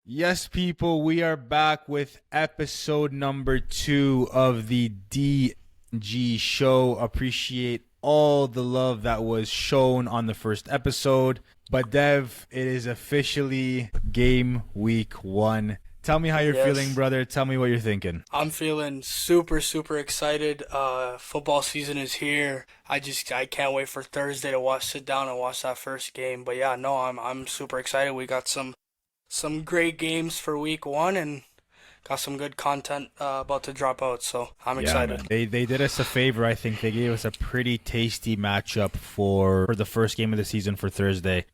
Yes, people, we are back with episode number 2 of the D&G Show. Appreciate all the love that was shown on the first episode. But Dev, it is officially game week 1. Tell me how you're feeling, Yes, brother. Tell me what you're thinking. I'm feeling super excited. Football season is here. I can't wait for Thursday to sit down and watch that first game. But yeah, no, I'm super excited. We got some great games for week 1 and got some good content about to drop out. So I'm Yeah, excited. man. They did us a favor. I think they gave us a pretty tasty matchup for the first game of the season for Thursday.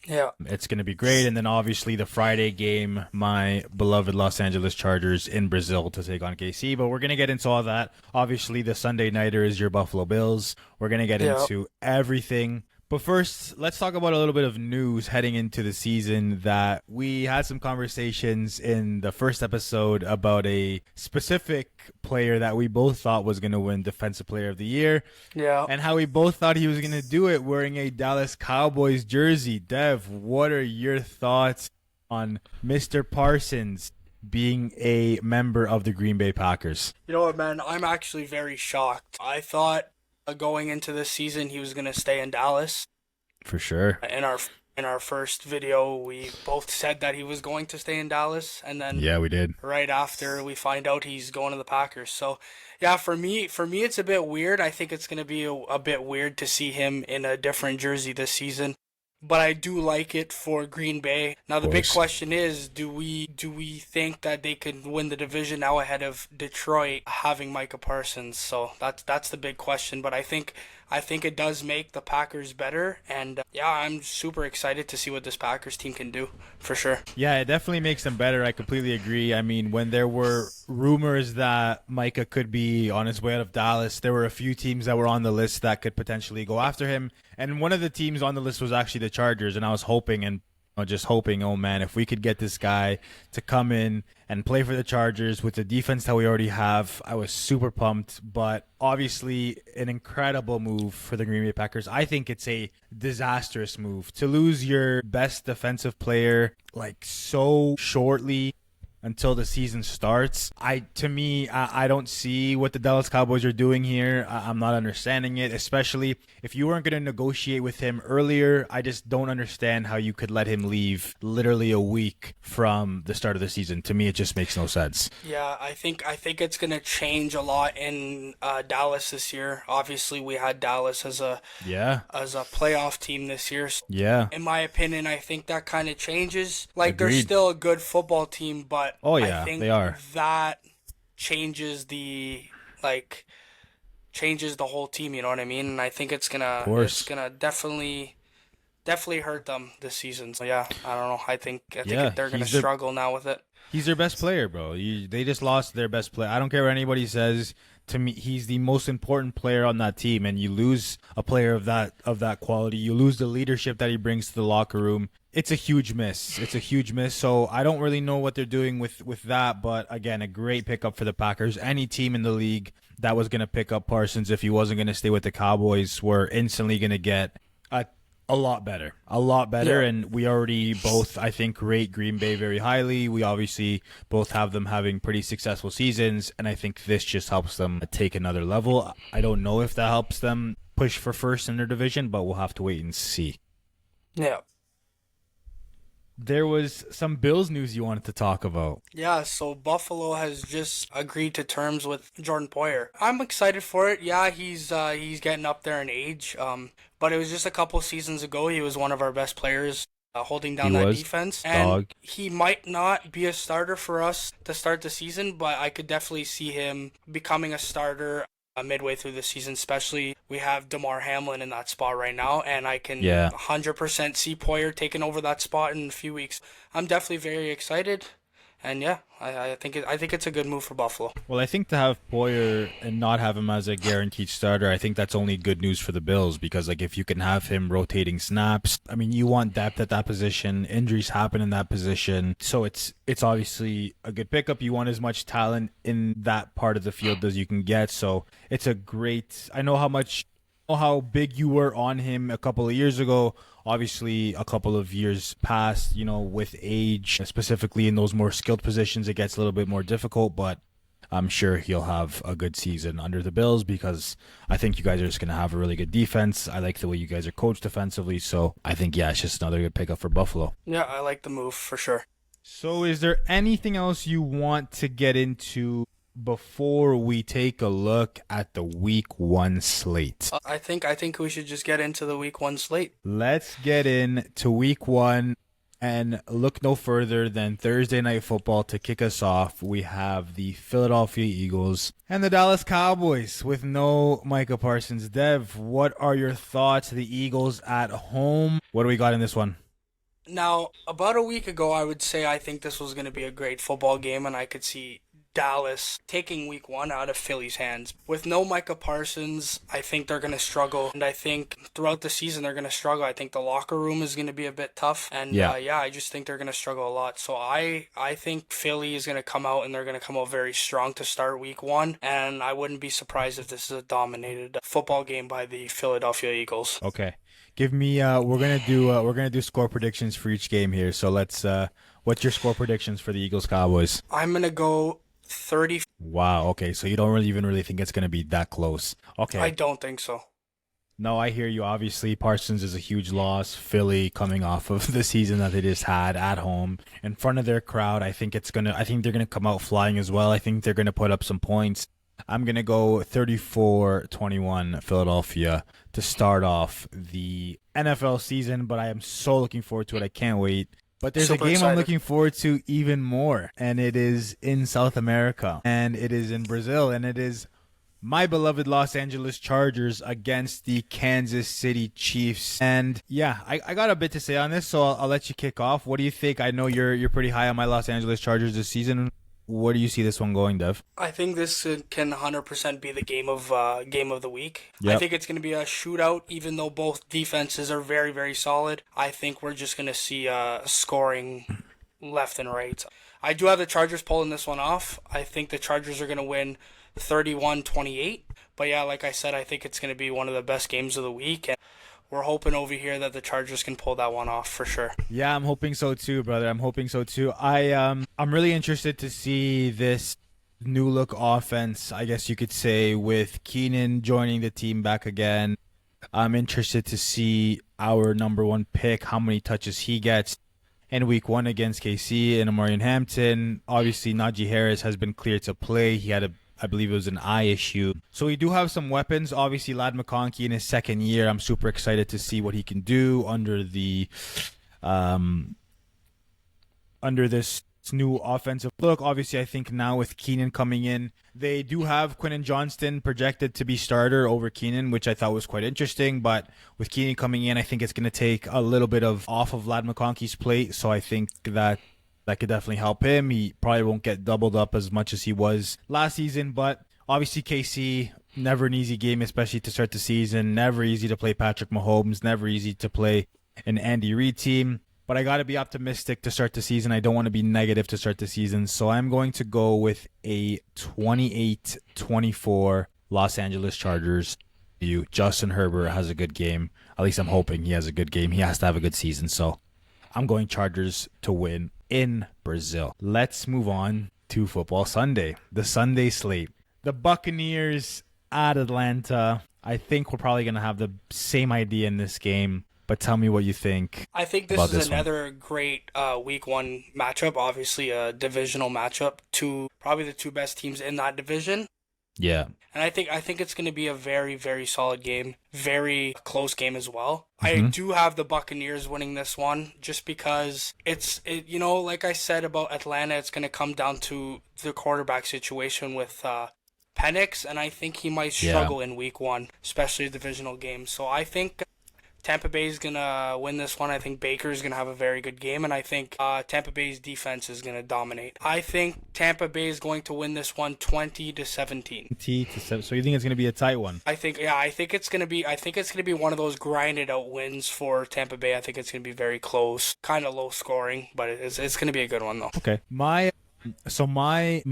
Yeah, It's going to be great. And then obviously the Friday game, my beloved Los Angeles Chargers in Brazil to take on KC. But we're going to get into all that. Obviously, the Sunday nighter is your Buffalo Bills. We're going to get yeah. into everything. But first, let's talk about a little bit of news heading into the season that we had some conversations in the first episode about a specific player that we both thought was going to win Defensive Player of the Year Yeah. and how we both thought he was going to do it wearing a Dallas Cowboys jersey. Dev, what are your thoughts on Mr. Parsons being a member of the Green Bay Packers? You know what, man? I'm actually very shocked. I thought going into this season he was gonna stay in Dallas. For sure. In our first video, we both said that he was going to stay in Dallas, and then Yeah, we did. right after we find out he's going to the Packers. So, yeah, for me it's a bit weird. I think it's going to be a bit weird to see him in a different jersey this season. But I do like it for Green Bay. Now the big Course. question is, do we think that they could win the division now ahead of Detroit having Micah Parsons? So that's the big question. But I think it does make the Packers better, and yeah, I'm super excited to see what this Packers team can do for sure. Yeah, it definitely makes them better. I completely agree. I mean, when there were rumors that Micah could be on his way out of Dallas, there were a few teams that were on the list that could potentially go after him. And one of the teams on the list was actually the Chargers. And I was hoping and just hoping, oh man, if we could get this guy to come in and play for the Chargers with the defense that we already have, I was super pumped. But obviously, an incredible move for the Green Bay Packers. I think it's a disastrous move to lose your best defensive player like so shortly until the season starts. I don't see what the Dallas Cowboys are doing here. I'm not understanding it, especially if you weren't going to negotiate with him earlier. I just don't understand how you could let him leave literally a week from the start of the season. To me, it just makes no sense. Yeah, I think it's gonna change a lot in Dallas this year. Obviously, we had Dallas Yeah, as a playoff team this year. So yeah. in my opinion, I think that kind of changes. Like they're Agreed. still a good football team, but Oh I yeah, think they are. that changes like changes the whole team. You know what I mean? And I think it's Of gonna it's course. gonna definitely hurt them this season. So yeah, I don't know. I think Yeah, they're gonna struggle now with it. he's their best player, bro. They just lost their best player. I don't care what anybody says. To me, he's the most important player on that team, and you lose a player of that quality. You lose the leadership that he brings to the locker room. It's a huge miss. It's a huge miss. So I don't really know what they're doing with that, but again, a great pickup for the Packers. Any team in the league that was going to pick up Parsons if he wasn't going to stay with the Cowboys were instantly going to get a lot better. A lot better. Yeah. And we already both, I think, rate Green Bay very highly. We obviously both have them having pretty successful seasons. And I think this just helps them take another level. I don't know if that helps them push for first in their division, but we'll have to wait and see. Yeah. There was some Bills news you wanted to talk about. Yeah, so Buffalo has just agreed to terms with Jordan Poyer. I'm excited for it. Yeah, he's getting up there in age. But it was just a couple seasons ago. He was one of our best players, holding He down that was defense. And dog. he might not be a starter for us to start the season, but I could definitely see him becoming a starter midway through the season. Especially we have DeMar Hamlin in that spot right now, and I can Yeah. 100% see Poyer taking over that spot in a few weeks. I'm definitely very excited. And yeah, I think it's a good move for Buffalo. Well, I think to have Poyer and not have him as a guaranteed starter, I think that's only good news for the Bills because, like, if you can have him rotating snaps, I mean, you want depth at that position. Injuries happen in that position, so it's obviously a good pickup. You want as much talent in that part of the field as you can get, so it's a great. I know how much how big you were on him a couple of years ago. Obviously, a couple of years past, with age, specifically in those more skilled positions, it gets a little bit more difficult, but I'm sure he'll have a good season under the Bills because I think you guys are just going to have a really good defense. I like the way you guys are coached defensively, so I think, yeah, it's just another good pickup for Buffalo. Yeah, I like the move for sure. So is there anything else you want to get into before we take a look at the week 1 slate? I think we should just get into the week 1 slate. Let's get into week 1 and look no further than Thursday Night Football to kick us off. We have the Philadelphia Eagles and the Dallas Cowboys with no Micah Parsons. Dev, what are your thoughts? The Eagles at home. What do we got in this one? Now, about a week ago, I would say I think this was going to be a great football game, and I could see Dallas taking week 1 out of Philly's hands. With no Micah Parsons, I think they're going to struggle, and I think throughout the season they're going to struggle. I think the locker room is going to be a bit tough, and I just think they're going to struggle a lot. So I think Philly is going to come out, and they're going to come out very strong to start week 1, and I wouldn't be surprised if this is a dominated football game by the Philadelphia Eagles. Okay. Give me we're gonna do score predictions for each game here. So let's what's your score predictions for the Eagles Cowboys? I'm going to go 30. Wow, okay. So you don't really think it's gonna be that close. Okay. I don't think so. No, I hear you. Obviously, Parsons is a huge loss. Philly coming off of the season that they just had at home in front of their crowd. I think they're gonna come out flying as well. I think they're gonna put up some points. I'm going to go 34-21 Philadelphia to start off the NFL season, but I am so looking forward to it. I can't wait. But there's a game excited. I'm looking forward to even more, and it is in South America, and it is in Brazil, and it is my beloved Los Angeles Chargers against the Kansas City Chiefs. And yeah, I got a bit to say on this, so I'll let you kick off. What do you think? I know you're pretty high on my Los Angeles Chargers this season. Where do you see this one going, Dev? I think this can 100% be the game of the week. Yep. I think it's going to be a shootout, even though both defenses are very, very solid. I think we're just going to see scoring left and right. I do have the Chargers pulling this one off. I think the Chargers are going to win 31-28. But yeah, like I said, I think it's going to be one of the best games of the week. And we're hoping over here that the Chargers can pull that one off for sure. Yeah, I'm hoping so too, brother. I'm hoping so too. I'm really interested to see this new look offense, I guess you could say, with Keenan joining the team back again. I'm interested to see our number 1 pick, how many touches he gets in week 1 against KC and Amarian Hampton. Obviously, Najee Harris has been cleared to play. He had I believe it was an eye issue. So we do have some weapons. Obviously, Ladd McConkey in his second year. I'm super excited to see what he can do under this new offensive look. Obviously, I think now with Keenan coming in, they do have Quentin Johnston projected to be starter over Keenan, which I thought was quite interesting. But with Keenan coming in, I think it's going to take a little bit off of Ladd McConkey's plate. So I think that could definitely help him. He probably won't get doubled up as much as he was last season, but obviously KC, never an easy game, especially to start the season. Never easy to play Patrick Mahomes. Never easy to play an Andy Reid team. But I got to be optimistic to start the season. I don't want to be negative to start the season. So I'm going to go with a 28-24 Los Angeles Chargers. Justin Herbert has a good game. At least I'm hoping he has a good game. He has to have a good season. So I'm going Chargers to win in Brazil. Let's move on to Football Sunday, the Sunday slate. The Buccaneers at Atlanta. I think we're probably going to have the same idea in this game, but tell me what you think. I think this is another great week 1 matchup. Obviously, a divisional matchup. Probably the 2 best teams in that division. Yeah. And I think it's going to be a very, very solid game. Very close game as well. I do have the Buccaneers winning this one just because like I said about Atlanta, it's going to come down to the quarterback situation with Penix, and I think he might struggle in week 1, especially a divisional game. So I think Tampa Bay is going to win this one. I think Baker is going to have a very good game, and I think Tampa Bay's defense is going to dominate. I think Tampa Bay is going to win this one 20-17. So you think it's going to be a tight one? I think it's going to be one of those grinded out wins for Tampa Bay. I think it's going to be very close, kind of low scoring, but it's going to be a good one though. Okay. My So my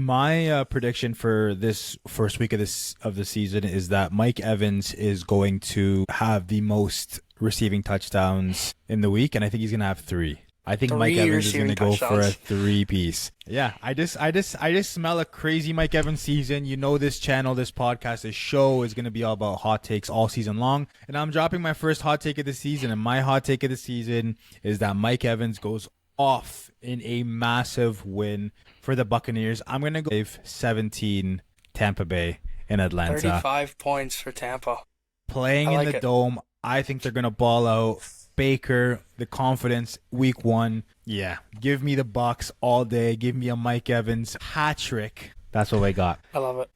prediction for this first week of the season is that Mike Evans is going to have the most receiving touchdowns in the week, and I think he's going to have three. I think Mike Three Evans is going receiving to go for a touchdowns. three-piece. Yeah, I just smell a crazy Mike Evans season. You know, this channel, this podcast, this show is going to be all about hot takes all season long. And I'm dropping my first hot take of the season. And my hot take of the season is that Mike Evans goes off in a massive win for the Buccaneers. I'm going to go 17 Tampa Bay in Atlanta. 35 points for Tampa. Playing I in like the it. dome, I think they're going to ball out. Baker, the confidence, week one. Yeah, give me the Bucks all day. Give me a Mike Evans hat trick. That's what I got. I love it.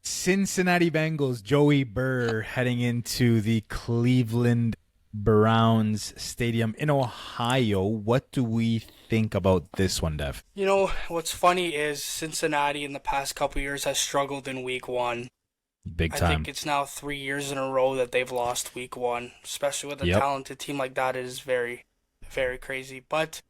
Cincinnati Bengals, Joey Burr heading into the Cleveland Browns Stadium in Ohio. What do we think about this one, Dev? You know, what's funny is Cincinnati in the past couple years has struggled in week one. Big I time. think it's now 3 years in a row that they've lost week one, especially with a Yep. talented team like that. It is very, very crazy. But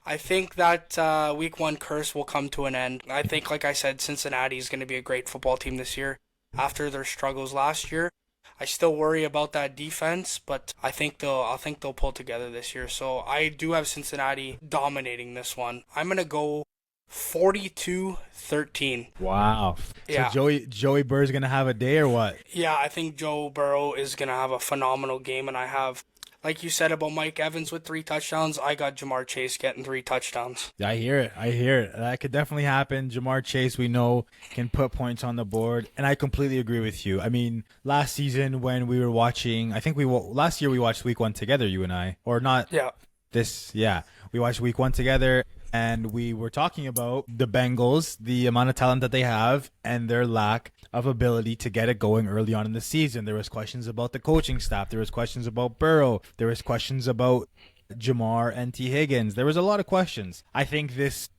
I think that week one curse will come to an end. I think, like I said, Cincinnati is going to be a great football team this year after their struggles last year. I still worry about that defense, but I think they'll pull together this year. So I do have Cincinnati dominating this one. I'm going to go 42-13. Wow. Yeah. So Joey Burr's gonna have a day or what? Yeah, I think Joe Burrow is going to have a phenomenal game, and I have, like you said about Mike Evans with 3 touchdowns, I got Jamar Chase getting 3 touchdowns. I hear it. I hear it. That could definitely happen. Jamar Chase, we know, can put points on the board, and I completely agree with you. I mean, last season when we were watching, I think last year we watched Week 1 together, you and I, or not Yeah, this. Yeah, we watched Week 1 together, and we were talking about the Bengals, the amount of talent that they have, and their lack of ability to get it going early on in the season. There was questions about the coaching staff. There was questions about Burrow. There was questions about Jamar and T. Higgins. There was a lot of questions. I think this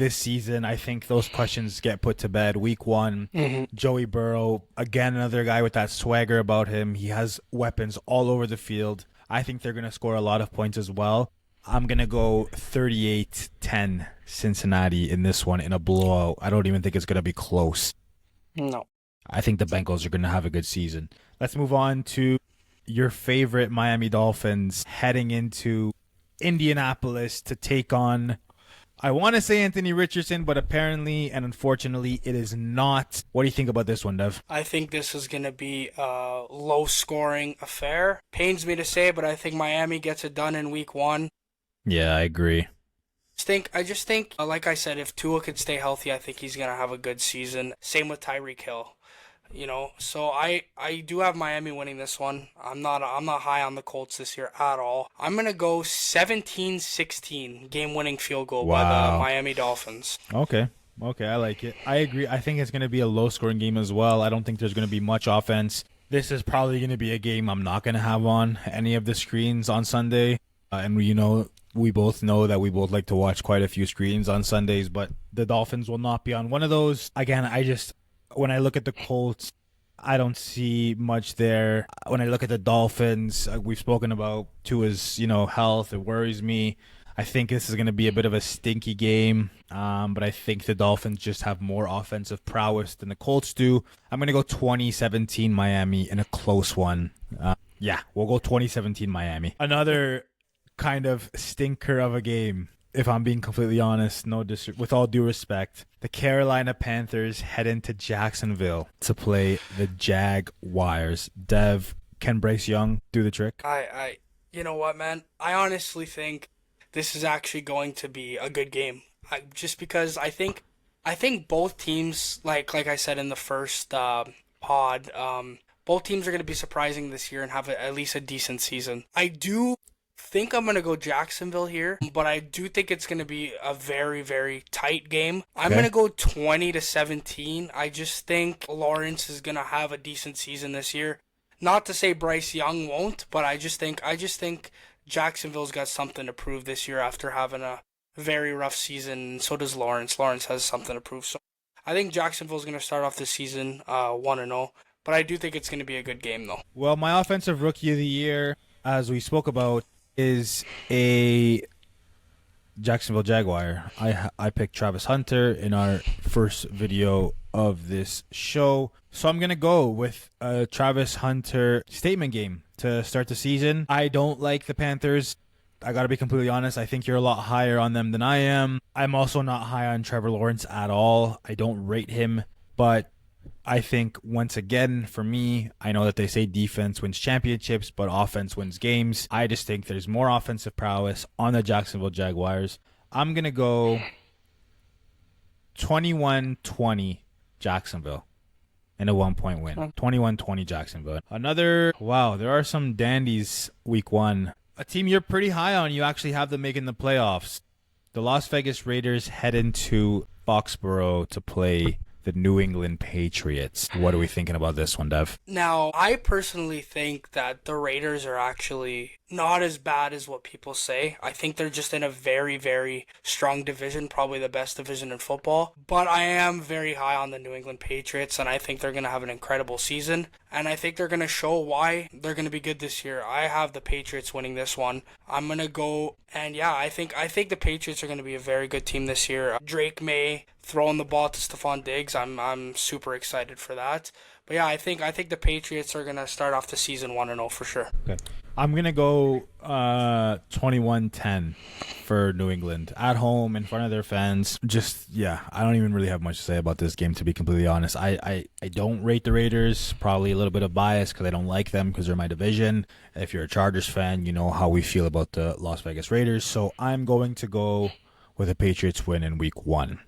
season, I think those questions get put to bed. Week 1, Joey Burrow, again, another guy with that swagger about him. He has weapons all over the field. I think they're going to score a lot of points as well. I'm going to go 38-10 Cincinnati in this one in a blowout. I don't even think it's going to be close. no. I think the Bengals are going to have a good season. Let's move on to your favorite Miami Dolphins heading into Indianapolis to take on, I want to say Anthony Richardson, but apparently and unfortunately it is not. What do you think about this one, Dev? I think this is going to be a low-scoring affair. Pains me to say, but I think Miami gets it done in week one. Yeah, I agree. I just think, like I said, if Tua could stay healthy, I think he's going to have a good season. Same with Tyreek Hill. So I do have Miami winning this one. I'm not high on the Colts this year at all. I'm going to go 17-16 game-winning field goal by the Wow. Miami Dolphins. Okay, I like it. I agree. I think it's going to be a low-scoring game as well. I don't think there's going to be much offense. This is probably going to be a game I'm not going to have on any of the screens on Sunday. And we both know that we both like to watch quite a few screens on Sundays, but the Dolphins will not be on one of those. Again, when I look at the Colts, I don't see much there. When I look at the Dolphins, we've spoken about Tua's, health. It worries me. I think this is going to be a bit of a stinky game, but I think the Dolphins just have more offensive prowess than the Colts do. I'm going to go 2017 Miami in a close one. Yeah, we'll go 2017 Miami. Another kind of stinker of a game, if I'm being completely honest, with all due respect. The Carolina Panthers head into Jacksonville to play the Jaguars. Dev, can Bryce Young do the trick? You know what, man? I honestly think this is actually going to be a good game. Just because I think both teams, like I said in the first pod, both teams are going to be surprising this year and have at least a decent season. I do think I'm going to go Jacksonville here, but I do think it's going to be a very, very tight game. I'm going to go 20-17. I just think Lawrence is going to have a decent season this year. Not to say Bryce Young won't, but I just think Jacksonville's got something to prove this year after having a very rough season. So does Lawrence. Lawrence has something to prove. So I think Jacksonville's going to start off the season 1-0, but I do think it's going to be a good game though. Well, my offensive rookie of the year, as we spoke about, is a Jacksonville Jaguar. I picked Travis Hunter in our first video of this show. So I'm going to go with a Travis Hunter statement game to start the season. I don't like the Panthers. I got to be completely honest. I think you're a lot higher on them than I am. I'm also not high on Trevor Lawrence at all. I don't rate him, but I think once again, for me, I know that they say defense wins championships, but offense wins games. I just think there's more offensive prowess on the Jacksonville Jaguars. I'm going to go 21-20 Jacksonville in a 1-point win. 21-20 Jacksonville. There are some dandies week one. A team you're pretty high on, you actually have them making the playoffs. The Las Vegas Raiders head into Foxborough to play the New England Patriots. What are we thinking about this one, Dev? Now, I personally think that the Raiders are actually not as bad as what people say. I think they're just in a very, very strong division, probably the best division in football. But I am very high on the New England Patriots, and I think they're going to have an incredible season. And I think they're going to show why they're going to be good this year. I have the Patriots winning this one. I'm going to go, and yeah, I think the Patriots are going to be a very good team this year. Drake May throwing the ball to Stephon Diggs. I'm super excited for that. But yeah, I think the Patriots are going to start off the season 1-0 for sure. Okay. I'm going to go 21-10 for New England. At home, in front of their fans. I don't even really have much to say about this game, to be completely honest. I don't rate the Raiders. Probably a little bit of bias because I don't like them because they're my division. If you're a Chargers fan, you know how we feel about the Las Vegas Raiders. So I'm going to go with a Patriots win in week one.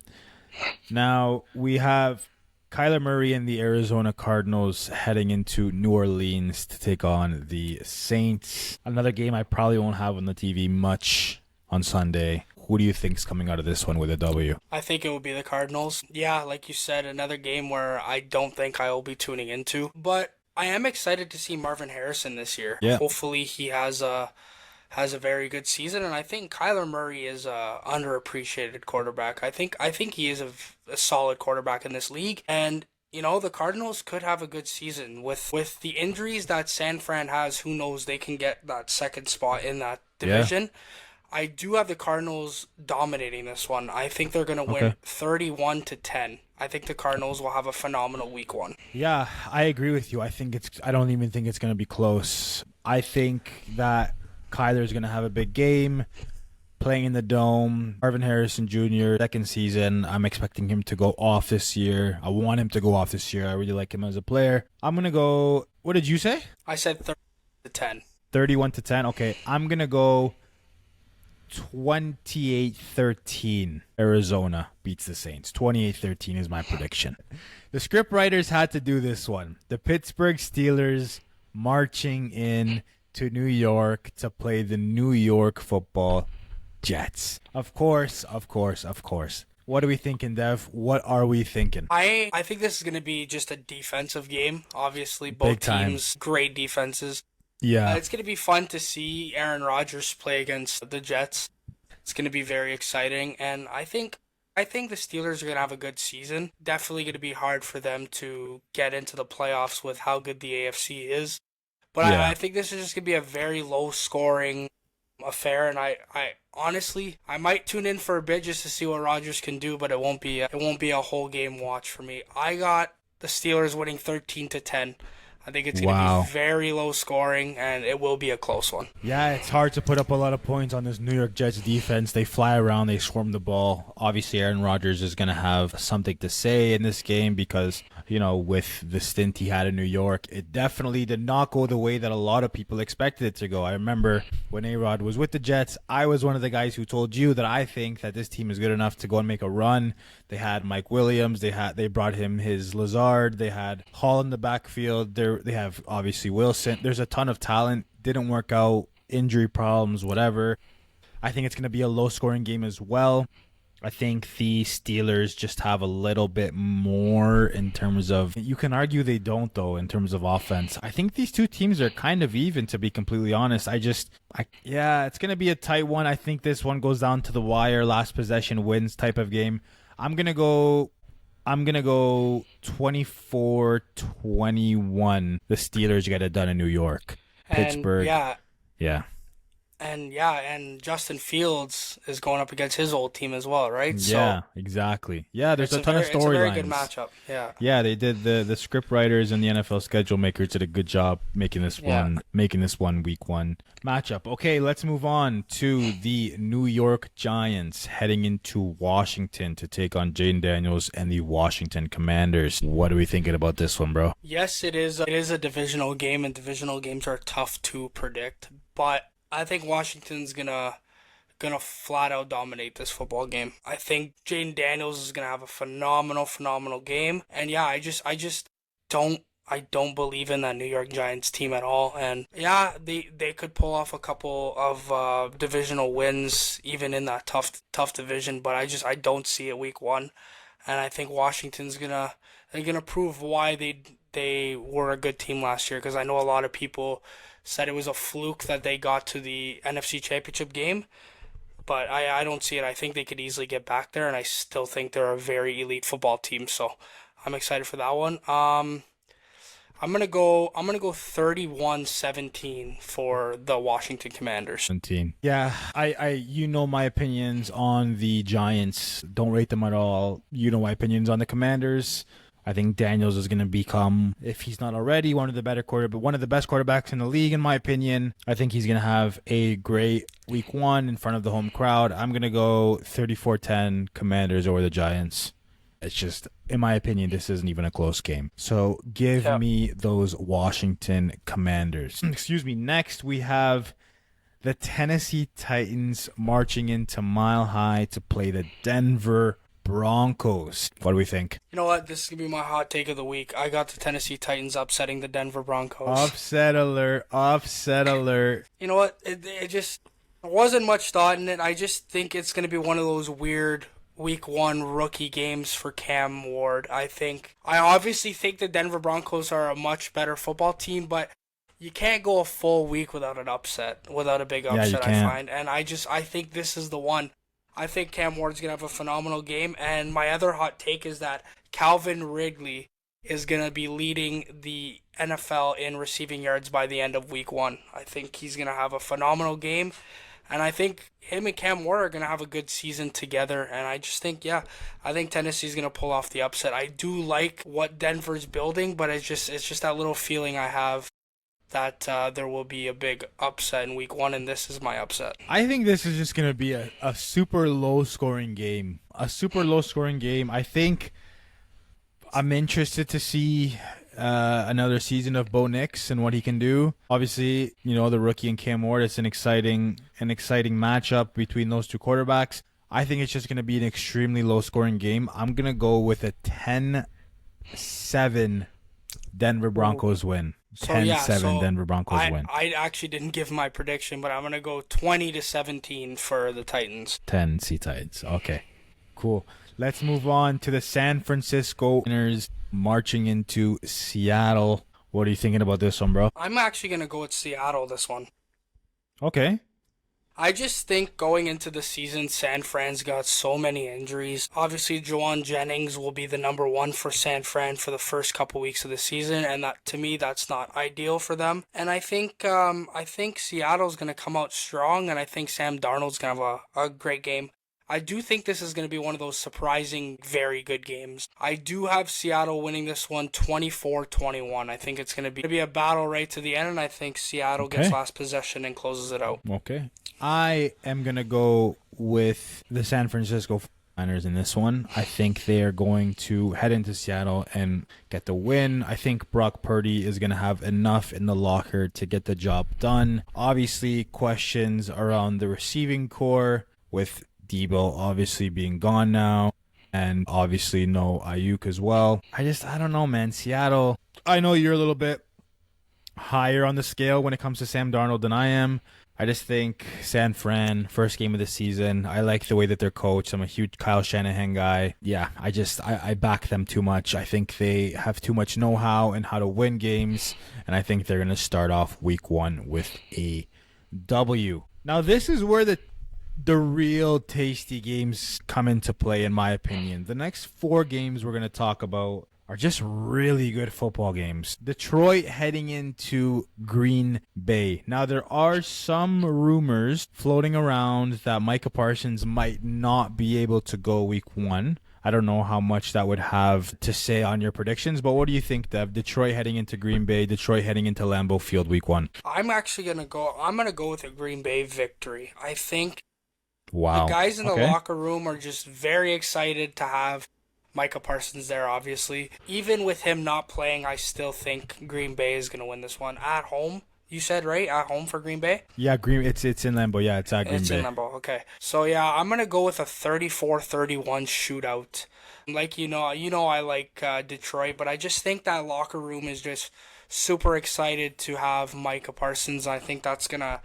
Now, we have Kyler Murray and the Arizona Cardinals heading into New Orleans to take on the Saints. Another game I probably won't have on the TV much on Sunday. Who do you think's coming out of this one with a W? I think it will be the Cardinals. Yeah, like you said, another game where I don't think I will be tuning into. But I am excited to see Marvin Harrison this year. Yeah. Hopefully he has a very good season, and I think Kyler Murray is a underappreciated quarterback. I think he is a solid quarterback in this league, and you know the Cardinals could have a good season with the injuries that San Fran has. Who knows? They can get that second spot in that division. Yeah. I do have the Cardinals dominating this one. I think they're going to win 31-10. I think the Cardinals will have a phenomenal week one. Yeah, I agree with you. I don't even think it's going to be close. I think that Kyler's going to have a big game playing in the Dome. Marvin Harrison Jr., second season. I'm expecting him to go off this year. I want him to go off this year. I really like him as a player. I'm going to go, what did you say? I said 31-10. 31-10. Okay, I'm going to go 28-13. Arizona beats the Saints. 28-13 is my prediction. The script writers had to do this one. The Pittsburgh Steelers marching in to New York to play the New York Football Jets. Of course. What are we thinking, Dev? What are we thinking? I think this is going to be just a defensive game. Obviously, both teams, great defenses. Yeah. It's going to be fun to see Aaron Rodgers play against the Jets. It's going to be very exciting, and I think the Steelers are going to have a good season. Definitely going to be hard for them to get into the playoffs with how good the AFC is. But yeah. I think this is just going to be a very low-scoring affair, and I honestly, I might tune in for a bit just to see what Rodgers can do, but it won't be a whole game watch for me. I got the Steelers winning 13-10. I think it's going to be very low scoring, and it will be a close one. Yeah, it's hard to put up a lot of points on this New York Jets defense. They fly around, they swarm the ball. Obviously, Aaron Rodgers is going to have something to say in this game because, you know, with the stint he had in New York, it definitely did not go the way that a lot of people expected it to go. I remember when A-Rod was with the Jets, I was one of the guys who told you that I think that this team is good enough to go and make a run. They had Mike Williams. They brought him his Lazard. They had Hall in the backfield. They have obviously Wilson. There's a ton of talent. Didn't work out. Injury problems, whatever. I think it's going to be a low-scoring game as well. I think the Steelers just have a little bit more in terms of... You can argue they don't, though, in terms of offense. I think these two teams are kind of even, to be completely honest. it's going to be a tight one. I think this one goes down to the wire, last possession wins type of game. I'm going to go 24-21. The Steelers get it done in New York. Pittsburgh. Yeah. And Justin Fields is going up against his old team as well, right? So Yeah, exactly. Yeah, there's a ton of it's a very good storylines. matchup. Yeah. Yeah, they did the script writers and the NFL schedule makers did a good job Yeah. making this one week one matchup. Okay, let's move on to the New York Giants heading into Washington to take on Jaden Daniels and the Washington Commanders. What are we thinking about this one, bro? Yes, it is. It is a divisional game, and divisional games are tough to predict. But I think Washington's gonna flat out dominate this football game. I think Jaden Daniels is gonna have a phenomenal game. And yeah, I just don't believe in that New York Giants team at all. And yeah, they could pull off a couple of divisional wins even in that tough division, but I don't see it week one. And I think Washington's gonna prove why they were a good team last year, because I know a lot of people said it was a fluke that they got to the NFC Championship game, but I don't see it. I think they could easily get back there, and I still think they're a very elite football team. So I'm excited for that one. I'm gonna go 31-17 for the Washington Commanders. 17. Yeah, you know my opinions on the Giants. Don't rate them at all. You know my opinions on the Commanders. I think Daniels is going to become, if he's not already, one of the best quarterbacks in the league, in my opinion. I think he's going to have a great week one in front of the home crowd. I'm going to go 34-10 Commanders over the Giants. It's just, in my opinion, this isn't even a close game. So give Yeah. me those Washington Commanders. Excuse me. Next, we have the Tennessee Titans marching into Mile High to play the Denver Broncos. What do we think? You know what? This is gonna be my hot take of the week. I got the Tennessee Titans upsetting the Denver Broncos. Upset alert. Upset alert. You know what? It just wasn't much thought in it. I just think it's gonna be one of those weird week one rookie games for Cam Ward. I obviously think the Denver Broncos are a much better football team, but you can't go a full week without an upset, without a big Yeah, you upset, I can't. find. And I think this is the one. I think Cam Ward's going to have a phenomenal game. And my other hot take is that Calvin Ridley is going to be leading the NFL in receiving yards by the end of week one. I think he's going to have a phenomenal game. And I think him and Cam Ward are going to have a good season together. And I just think, yeah, I think Tennessee's going to pull off the upset. I do like what Denver's building, but it's just that little feeling I have that there will be a big upset in week one, and this is my upset. I think this is just going to be a super low scoring game. A super low scoring game. I think I'm interested to see another season of Bo Nix and what he can do. Obviously, you know, the rookie and Cam Ward, it's an exciting matchup between those two quarterbacks. I think it's just going to be an extremely low scoring game. I'm going to go with a 10-7 Denver Broncos win. So yeah, 10-7 Denver Broncos win. I actually didn't give my prediction, but I'm gonna go 20-17 for the Titans. 10 C Titans. Okay, cool. Let's move on to the San Francisco 49ers marching into Seattle. What are you thinking about this one, bro? I'm actually gonna go with Seattle this one. Okay. I just think going into the season, San Fran's got so many injuries. Obviously, Juwan Jennings will be the number one for San Fran for the first couple weeks of the season, and that to me, that's not ideal for them. And I think Seattle's gonna come out strong, and I think Sam Darnold's gonna have a great game. I do think this is going to be one of those surprising, very good games. I do have Seattle winning this one 24-21. I think it's going to be a battle right to the end, and I think Seattle gets last possession and closes it out. Okay. I am going to go with the San Francisco 49ers in this one. I think they are going to head into Seattle and get the win. I think Brock Purdy is going to have enough in the locker to get the job done. Obviously, questions around the receiving core with Debo obviously being gone now, and obviously no Ayuk as well. I don't know, man. Seattle, I know you're a little bit higher on the scale when it comes to Sam Darnold than I am. I just think San Fran, first game of the season, I like the way that they're coached. I'm a huge Kyle Shanahan guy. Yeah, I back them too much. I think they have too much know-how and how to win games, and I think they're going to start off week one with a W. Now, this is where the real tasty games come into play, in my opinion. The next four games we're going to talk about are just really good football games. Detroit heading into Green Bay. Now, there are some rumors floating around that Micah Parsons might not be able to go week 1. I don't know how much that would have to say on your predictions, but what do you think, Dev? Detroit heading into Green Bay, Detroit heading into Lambeau Field week 1. I'm gonna go with a Green Bay victory. I think the Wow. guys in the Okay. locker room are just very excited to have Micah Parsons there, obviously. Even with him not playing, I still think Green Bay is gonna win this one. At home, you said, right? At home for Green Bay? Yeah, Green. It's in Lambeau. Yeah, it's at Green It's Bay. in Lambeau. Okay. So yeah, I'm gonna go with a 34-31 shootout. Like I like Detroit, but I just think that locker room is just super excited to have Micah Parsons. I think that's gonna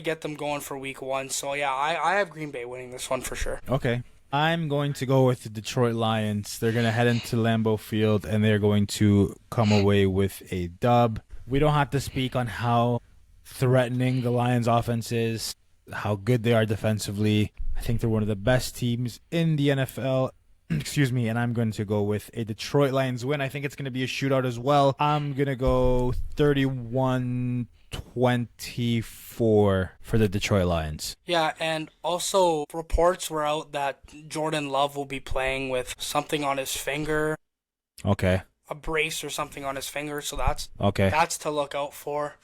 get them going for week 1. So yeah, I have Green Bay winning this one for sure. Okay. I'm going to go with the Detroit Lions. They're going to head into Lambeau Field and they're going to come away with a dub. We don't have to speak on how threatening the Lions offense is, how good they are defensively. I think they're one of the best teams in the NFL. Excuse me, and I'm going to go with a Detroit Lions win. I think it's going to be a shootout as well. I'm going to go 31-24 for the Detroit Lions. Yeah, and also reports were out that Jordan Love will be playing with something on his finger, Okay. a brace or something on his finger. So that's Okay. that's to look out for.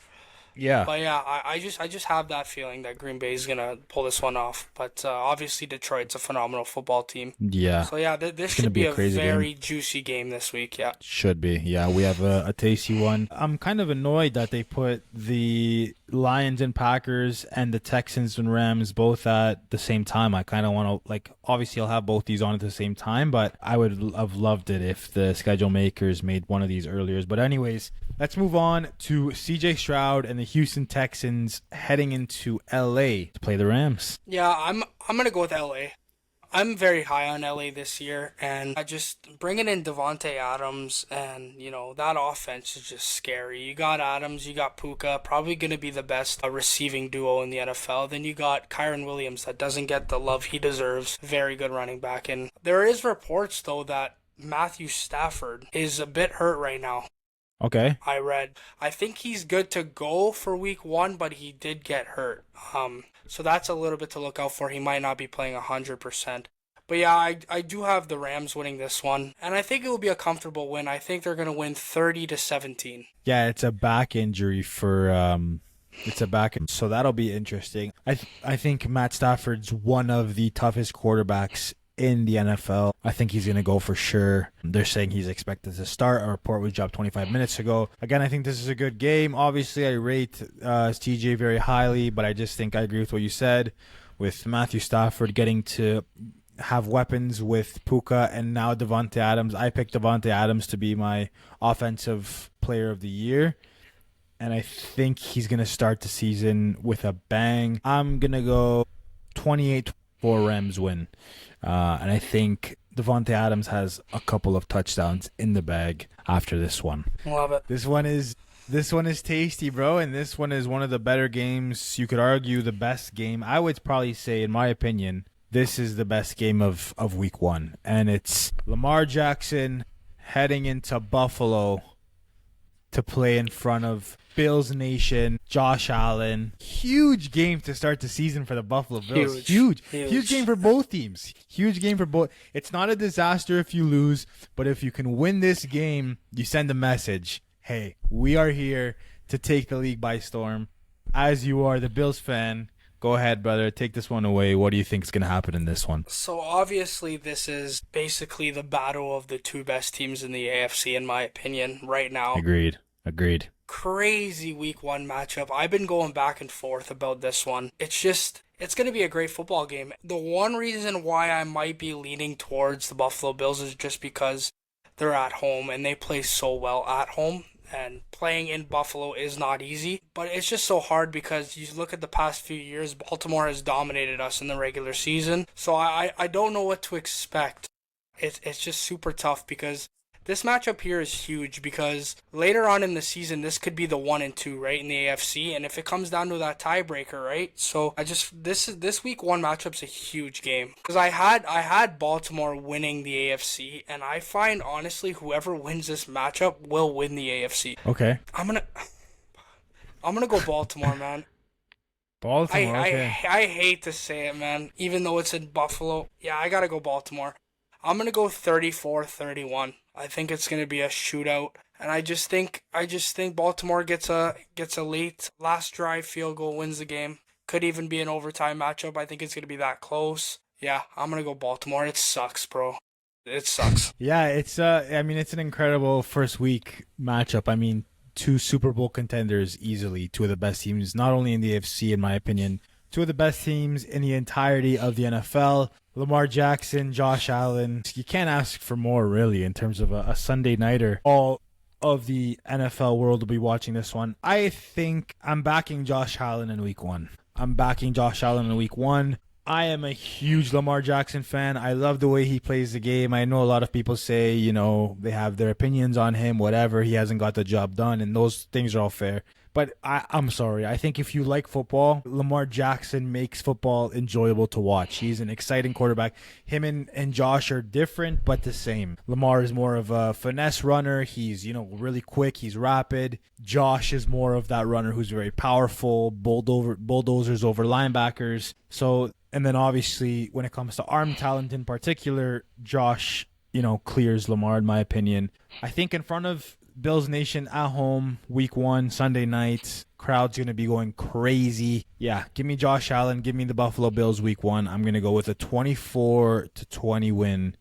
Yeah. But yeah, I just have that feeling that Green Bay is gonna pull this one off. But obviously Detroit's a phenomenal football team. Yeah. So yeah, this gonna should be be a a crazy very juicy game this week. Yeah. Should be. Yeah, we have a tasty one. I'm kind of annoyed that they put the Lions and Packers and the Texans and Rams both at the same time. I kind of want to, like, obviously I'll have both these on at the same time, but I would have loved it if the schedule makers made one of these earlier. But anyways, let's move on to CJ Stroud and the Houston Texans heading into LA to play the Rams. Yeah, I'm gonna go with LA. I'm very high on LA this year, and I just bringing in Devonte Adams, and that offense is just scary. You got Adams, you got Puka, probably gonna be the best receiving duo in the NFL. Then you got Kyron Williams that doesn't get the love he deserves. Very good running back, and there is reports though that Matthew Stafford is a bit hurt right now. Okay. I read. I think he's good to go for week 1, but he did get hurt. So that's a little bit to look out for. He might not be playing 100%. But yeah, I do have the Rams winning this one, and I think it will be a comfortable win. I think they're going to win 30-17. Yeah, it's a back injury for it's a back, so that'll be interesting. I think Matt Stafford's one of the toughest quarterbacks in the NFL. I think he's going to go for sure. They're saying he's expected to start. A report we dropped 25 minutes ago. Again, I think this is a good game. Obviously, I rate TJ very highly, but I just think I agree with what you said with Matthew Stafford getting to have weapons with Puka and now Devontae Adams. I picked Devontae Adams to be my offensive player of the year, and I think he's going to start the season with a bang. I'm going to go 28-4 Rams win. And I think Devontae Adams has a couple of touchdowns in the bag after this one. Love it. This one is tasty, bro, and this one is one of the better games. You could argue the best game. I would probably say, in my opinion, this is the best game of week 1. And it's Lamar Jackson heading into Buffalo to play in front of Bills Nation, Josh Allen. Huge game to start the season for the Buffalo Bills. Huge game for both teams. Huge game for both. It's not a disaster if you lose, but if you can win this game, you send a message. Hey, we are here to take the league by storm. As you are the Bills fan, go ahead, brother. Take this one away. What do you think is going to happen in this one? So obviously this is basically the battle of the two best teams in the AFC, in my opinion, right now. Agreed. Crazy week 1 matchup. I've been going back and forth about this one. It's going to be a great football game. The one reason why I might be leaning towards the Buffalo Bills is just because they're at home and they play so well at home. And playing in Buffalo is not easy, but it's just so hard because you look at the past few years, Baltimore has dominated us in the regular season. So I don't know what to expect. It's just super tough because This matchup here is huge because later on in the season, this could be the 1 and 2, right, in the AFC, and if it comes down to that tiebreaker, right? So this week one matchup's a huge game because I had Baltimore winning the AFC, and I find honestly whoever wins this matchup will win the AFC. Okay. I'm gonna go Baltimore, man. Baltimore. Okay. I hate to say it, man. Even though it's in Buffalo, yeah, I gotta go Baltimore. I'm gonna go 34-31. I think it's gonna be a shootout, and I just think Baltimore gets a late last drive field goal, wins the game. Could even be an overtime matchup. I think it's gonna be that close. Yeah, I'm gonna go Baltimore. It sucks, bro. It sucks. Yeah, it's I mean, it's an incredible first week matchup. I mean, two Super Bowl contenders easily, two of the best teams, not only in the AFC, in my opinion, two of the best teams in the entirety of the NFL. Lamar Jackson, Josh Allen. You can't ask for more, really, in terms of a Sunday nighter. All of the NFL world will be watching this one. I think I'm backing Josh Allen in week one. I am a huge Lamar Jackson fan. I love the way he plays the game. I know a lot of people say, they have their opinions on him, whatever. He hasn't got the job done, and those things are all fair. But I'm sorry. I think if you like football, Lamar Jackson makes football enjoyable to watch. He's an exciting quarterback. Him and Josh are different, but the same. Lamar is more of a finesse runner. He's, really quick. He's rapid. Josh is more of that runner who's very powerful, bulldozers over linebackers. So, and then obviously when it comes to arm talent in particular, Josh, clears Lamar, in my opinion. I think in front of Bills Nation at home, week one, Sunday night. Crowd's going to be going crazy. Yeah, give me Josh Allen. Give me the Buffalo Bills week one. I'm going to go with a 24-20 win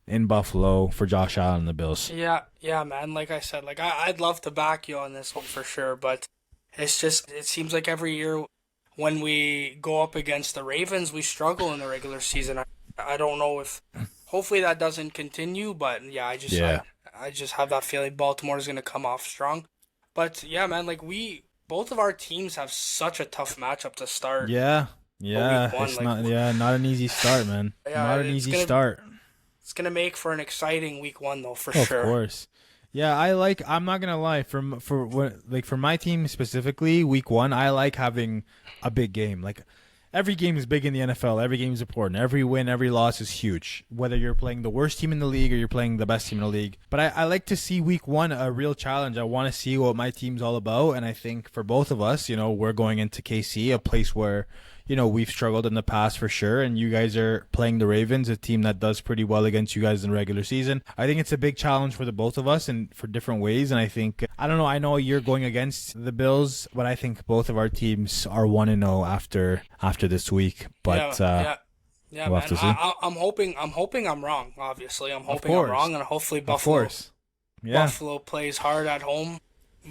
in Buffalo for Josh Allen and the Bills. Yeah, man. Like I said, I'd love to back you on this one for sure, but it seems like every year when we go up against the Ravens, we struggle in the regular season. I don't know if, hopefully that doesn't continue, but yeah, I just have that feeling Baltimore is going to come off strong. But yeah, man, both of our teams have such a tough matchup to start. Yeah. One, It's not an easy start, man. Yeah, not an easy start. It's going to make for an exciting week one though, for Of sure. Of course. Yeah, I'm not going to lie, for my team specifically, week one, I like having a big game. Every game is big in the NFL. Every game is important. Every win, every loss is huge. Whether you're playing the worst team in the league or you're playing the best team in the league. But I like to see week one a real challenge. I want to see what my team's all about. And I think for both of us, we're going into KC, a place where, we've struggled in the past for sure. And you guys are playing the Ravens, a team that does pretty well against you guys in the regular season. I think it's a big challenge for the both of us and for different ways. And I think, I don't know, I know you're going against the Bills, but I think both of our teams are 1-0 after this week. But yeah, we'll man. have to see. I'm hoping I'm wrong. Obviously, I'm hoping I'm wrong, and hopefully Buffalo plays hard at home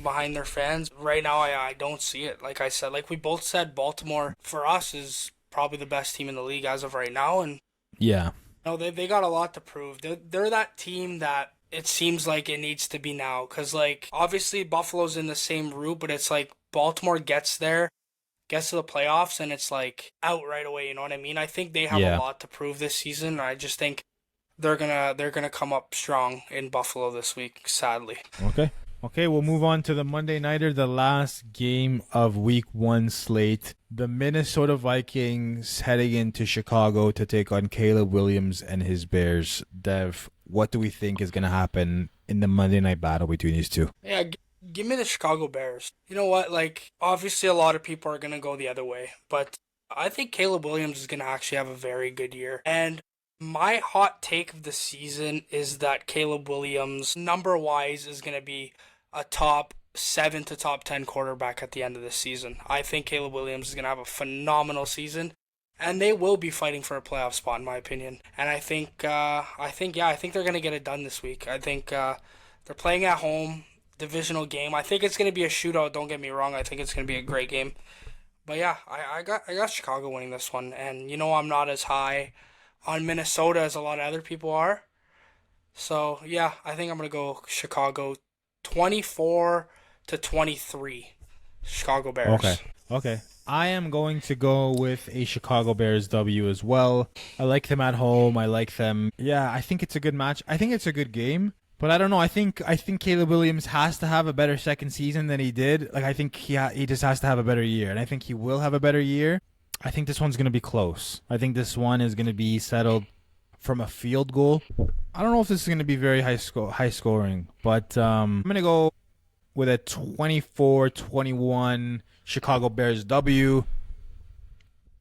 behind their fans. Right now, I don't see it. Like I said, like we both said, Baltimore for us is probably the best team in the league as of right now, and yeah, they got a lot to prove. They're that team that it seems like it needs to be now, because obviously Buffalo's in the same route, but it's like Baltimore gets to the playoffs and it's out right away. You know what I mean? I think they have a lot to prove this season. I just think they're gonna come up strong in Buffalo this week. Sadly. Okay, we'll move on to the Monday Nighter, the last game of Week 1 slate. The Minnesota Vikings heading into Chicago to take on Caleb Williams and his Bears. Dev, what do we think is going to happen in the Monday night battle between these two? Yeah, give me the Chicago Bears. You know what? Obviously a lot of people are going to go the other way, but I think Caleb Williams is going to actually have a very good year. And my hot take of the season is that Caleb Williams, number-wise, is going to be a top 7 to top 10 quarterback at the end of the season. I think Caleb Williams is going to have a phenomenal season, and they will be fighting for a playoff spot, in my opinion. And I think they're going to get it done this week. I think they're playing at home, divisional game. I think it's going to be a shootout. Don't get me wrong. I think it's going to be a great game. But yeah, I got Chicago winning this one, and I'm not as high on Minnesota as a lot of other people are. So yeah, I think I'm going to go Chicago 24-23. Chicago Bears. Okay. I am going to go with a Chicago Bears W as well. I like them at home. I like them. Yeah, I think it's a good match. I think it's a good game. But I don't know. I think Caleb Williams has to have a better second season than he did. Like I think he just has to have a better year, and I think he will have a better year. I think this one's gonna be close. I think this one is gonna be settled from a field goal. I don't know if this is gonna be very high scoring, but I'm gonna go with a 24-21 Chicago Bears W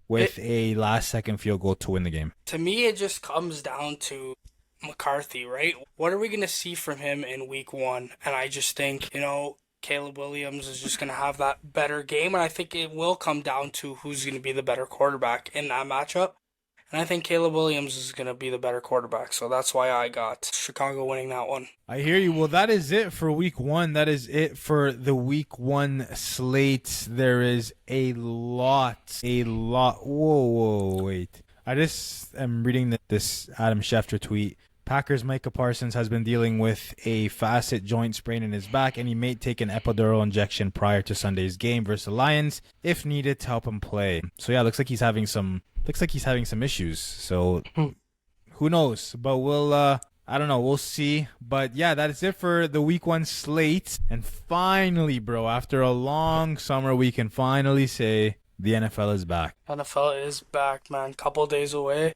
with a last second field goal to win the game. To me, it just comes down to McCarthy, right? What are we going to see from him in week one? And I just think, Caleb Williams is just going to have that better game. And I think it will come down to who's going to be the better quarterback in that matchup. And I think Caleb Williams is going to be the better quarterback. So that's why I got Chicago winning that one. I hear you. Well, that is it for week one. That is it for the week one slate. There is a lot. Whoa, wait. I just am reading this Adam Schefter tweet. Packers' Micah Parsons has been dealing with a facet joint sprain in his back, and he may take an epidural injection prior to Sunday's game versus the Lions if needed to help him play. So yeah, looks like he's having some issues. So who knows? But we'll I don't know. We'll see. But yeah, that is it for the week one slate. And finally, bro, after a long summer, we can finally say the NFL is back. NFL is back, man. Couple days away.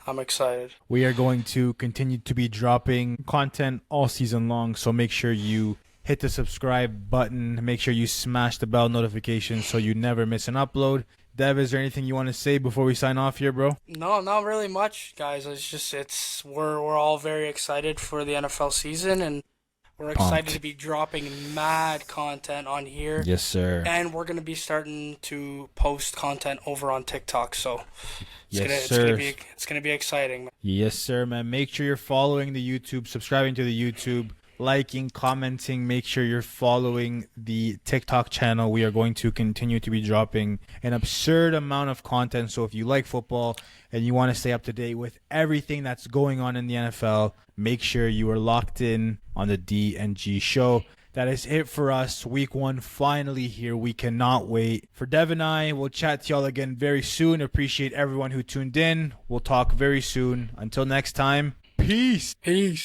I'm excited. We are going to continue to be dropping content all season long, so make sure you hit the subscribe button. Make sure you smash the bell notification so you never miss an upload. Dev, is there anything you want to say before we sign off here, bro? No, not really much, guys. We're all very excited for the NFL season, and we're excited to be dropping mad content on here. Yes, sir. And we're going to be starting to post content over on TikTok, so it's gonna be exciting. Yes, sir, man. Make sure you're following the YouTube, subscribing to the YouTube, liking, commenting. Make sure you're following the TikTok channel. We are going to continue to be dropping an absurd amount of content. So if you like football and you want to stay up to date with everything that's going on in the NFL, make sure you are locked in on the D&G Show. That is it for us. Week one finally here. We cannot wait. For Dev and I, we'll chat to y'all again very soon. Appreciate everyone who tuned in. We'll talk very soon. Until next time, peace. Peace.